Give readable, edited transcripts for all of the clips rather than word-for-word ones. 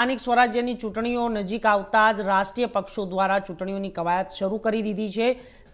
સ્થાનિક સ્વરાજ્યની ચૂંટણીઓ નજીક આવતા જ રાષ્ટ્રીય પક્ષો દ્વારા ચૂંટણીઓની કવાયત શરૂ કરી દીધી છે।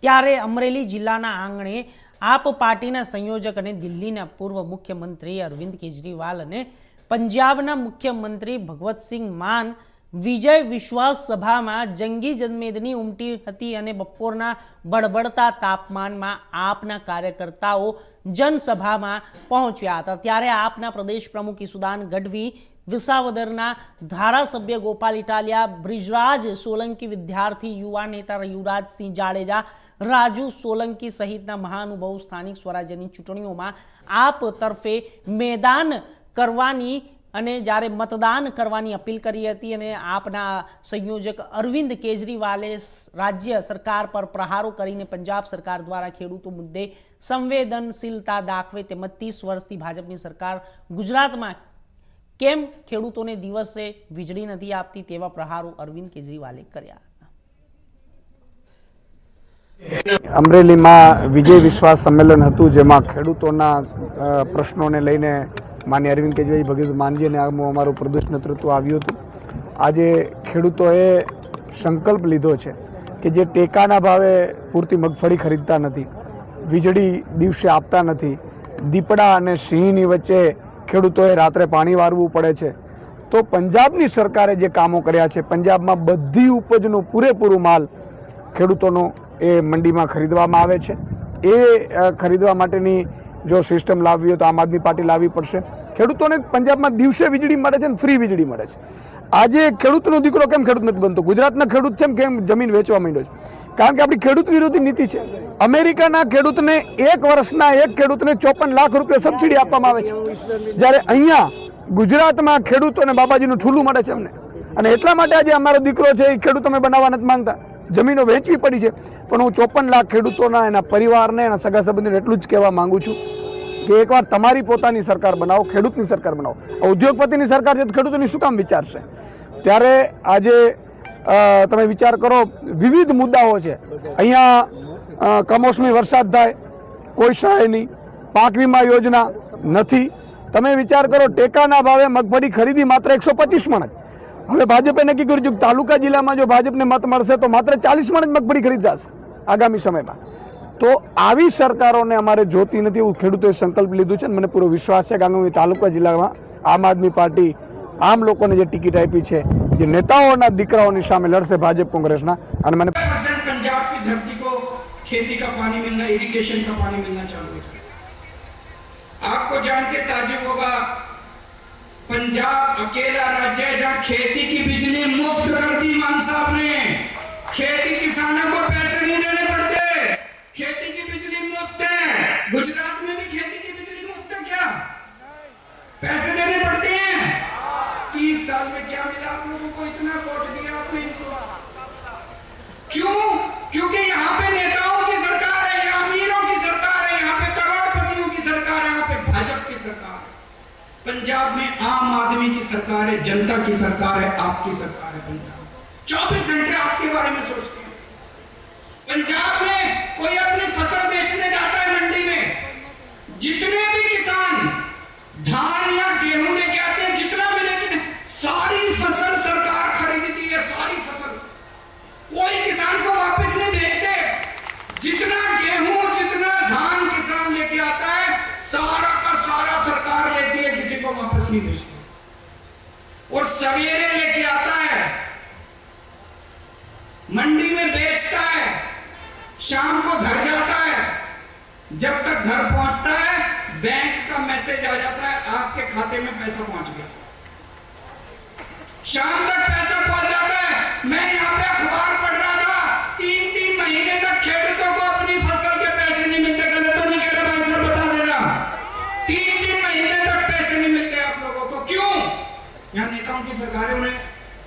ત્યારે અમરેલી જિલ્લાના આંગણે આપ પાર્ટીના સંયોજક અને દિલ્હીના પૂર્વ મુખ્યમંત્રી અરવિંદ કેજરીવાલ અને પંજાબના મુખ્યમંત્રી ભગવતસિંહ માન વિજય વિશ્વાસ સભામાં જંગી જનમેદની ઉમટી હતી અને બપોરના બળબડતા તાપમાનમાં આપના કાર્યકર્તાઓ જનસભામાં પહોંચ્યા હતા। ત્યારે આપના પ્રદેશ પ્રમુખ ઈસુદાન ગઢવી, વિસાવદરના ધારાસભ્ય ગોપાલ ઇટાલિયા, બ્રિજરાજ સોલંકી, વિદ્યાર્થી યુવા નેતા યુવરાજસિંહ જાડેજા, રાજુ સોલંકી સહિતના મહાનુભાવો સ્થાનિક સ્વરાજ્યની ચૂંટણીઓમાં આપ તરફે મેદાન કરવાની અને જ્યારે મતદાન કરવાની અપીલ કરી હતી અને આપના સંયોજક અરવિંદ કેજરીવાલે રાજ્ય સરકાર પર પ્રહારો કરીને પંજાબ સરકાર દ્વારા ખેડૂતો મુદ્દે સંવેદનશીલતા દાખવે તેમજ 30 વર્ષથી ભાજપની સરકાર ગુજરાતમાં કેમ ખેડૂતોને દિવસે વીજળી નથી આપતી તેવા પ્રહારો અરવિંદ કેજરીવાલે કર્યા હતા। અમરેલીમાં વિજય વિશ્વાસ સંમેલન હતું, જેમાં ખેડૂતોના પ્રશ્નોને લઈને માન્ય અરવિંદ કેજરીવાલ, ભગત માનજી અને અમારું પ્રદેશ નેતૃત્વ આવ્યું હતું। આજે ખેડૂતોએ સંકલ્પ લીધો છે કે જે ટેકાના ભાવે પૂરતી મગફળી ખરીદતા નથી, વીજળી દિવસે આપતા નથી, દીપડા અને સિંહની વચ્ચે ખેડૂતોએ રાત્રે પાણી વારવું પડે છે, તો પંજાબની સરકારે જે કામો કર્યા છે, પંજાબમાં બધી ઉપજનું પૂરેપૂરું માલ ખેડૂતોનો એ મંડીમાં ખરીદવામાં આવે છે। એ ખરીદવા માટેની જો સિસ્ટમ લાવવી હોય તો આમ આદમી પાર્ટી લાવવી પડશે। ખેડૂતોને પંજાબમાં દિવસે વીજળી મળે છે અને ફ્રી વીજળી મળે છે। આજે ખેડૂતનો દીકરો કેમ ખેડૂત નથી બનતો? ગુજરાતના ખેડૂત કેમ જમીન વેચવા માંડ્યો છે? કારણ કે આપણી ખેડૂત વિરોધી નીતિ છે। અમેરિકાના ખેડૂતને એક વર્ષના એક ખેડૂતને 54 લાખ રૂપિયા સબસિડી આપવામાં આવે છે, જ્યારે અહીંયા ગુજરાતમાં ખેડૂતોને બાબાજીનું ઠૂલું મળે છે અમને। અને એટલા માટે આજે અમારો દીકરો છે એ ખેડૂત અમે બનાવવા નથી માંગતા, જમીનો વેચવી પડી છે, પણ હું 54 લાખ ખેડૂતોના, એના પરિવારને, એના સગા સંબંધીને એટલું જ કહેવા માંગુ છું કે એકવાર તમારી પોતાની સરકાર બનાવો, ખેડૂતની સરકાર બનાવો। ઉદ્યોગપતિની સરકાર છે તો ખેડૂતોની શું કામ વિચારશે? ત્યારે આજે તમે વિચાર કરો, વિવિધ મુદ્દાઓ છે। અહીંયા કમોસમી વરસાદ થાય, કોઈ સહાય નહીં, પાક વીમા યોજના નથી। તમે વિચાર કરો, ટેકાના ભાવે મગફળી ખરીદી માત્ર 125 મણ જ। હવે ભાજપે નક્કી કર્યું છે કે તાલુકા જિલ્લામાં જો ભાજપને મત મળશે તો માત્ર 40 મણ જ મગફળી ખરીદાશે આગામી સમયમાં। તો આવી સરકારોને અમારે જોતી નથી, એવું ખેડૂતોએ સંકલ્પ લીધું છે। મને પૂરો વિશ્વાસ છે કે આગામી તાલુકા જિલ્લામાં આમ આદમી પાર્ટી આમ લોકોને જે ટિકિટ આપી છે, જે નેતાઓના દીકરાઓની સામે લડશે ભાજપ કોંગ્रेसના। અને મને पंजाब की धरती को खेती का पानी मिलना, इरिगेशन का पानी मिलना चालू है। आपको जान के ताज्जुब होगा, पंजाब अकेला राज्य है जहां खेती की बिजली मुफ्त कर दी मान साहब ने। खेती किसानों को पैसे नहीं देने पड़ते, खेती की बिजली मुफ्त है। गुजरात में भी खेती की बिजली मुफ्त है क्या? पैसे देने पड़ते हैं। 30 साल में क्या मिला आप लोगों को? इतना वोट दिया आपने इनको, क्यों? क्योंकि यहाँ पे नेताओं की सरकार है, यहाँ अमीरों की सरकार है, यहाँ पे करोड़पतियों की सरकार है, यहाँ पे भाजपा की सरकार है। पंजाब में आम आदमी की सरकार है, जनता की सरकार है, आपकी सरकार है। पंजाब 24 घंटे आपके बारे में सोचते हैं। पंजाब में कोई अपनी फसल बेचने जाता है मंडी में, जितने भी किसान धान या गेहूं लेके आते हैं, जितना भी लेके, सारी फसल सरकार खरीदती है, सारी फसल। कोई किसान को वापस नहीं भेजते। जितना गेहूं, जितना धान किसान लेके आता है, सारा का सारा सरकार लेती है, किसी को वापस नहीं भेजती। और सवेरे लेके आता है, मंडी में बेचता है, शाम को घर जाता है। जब तक घर पहुंचता है, बैंक का मैसेज आ जाता है, आपके खाते में पैसा पहुंच गया। शाम तक पैसा पहुंच जाता है। मैं यहाँ पे अखबार पढ़ रहा था, 3-3 महीने तक खेडूतों को अपनी फसल के पैसे नहीं मिलते। गलत तो नहीं कह रहा भाई साहब, बता देना। 3-3 महीने तक पैसे नहीं मिलते आप लोगों को, क्यों? यहाँ नेताओं की सरकार है,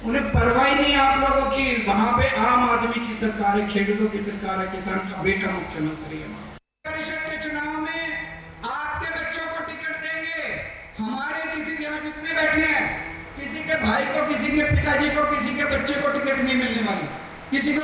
उन्हें परवाह ही नहीं आप लोगों की। वहां पे आम आदमी की सरकार है, खेडूतों की सरकार है, किसान का बेटा मुख्यमंत्री है। परिषद के चुनाव में आपके बच्चों को टिकट देंगे, हमारे किसी के यहाँ जितने बैठे हैं, किसी के भाई को, किसी के पिताजी को, किसी के बच्चे को टिकट नहीं मिलने वाली, किसी को।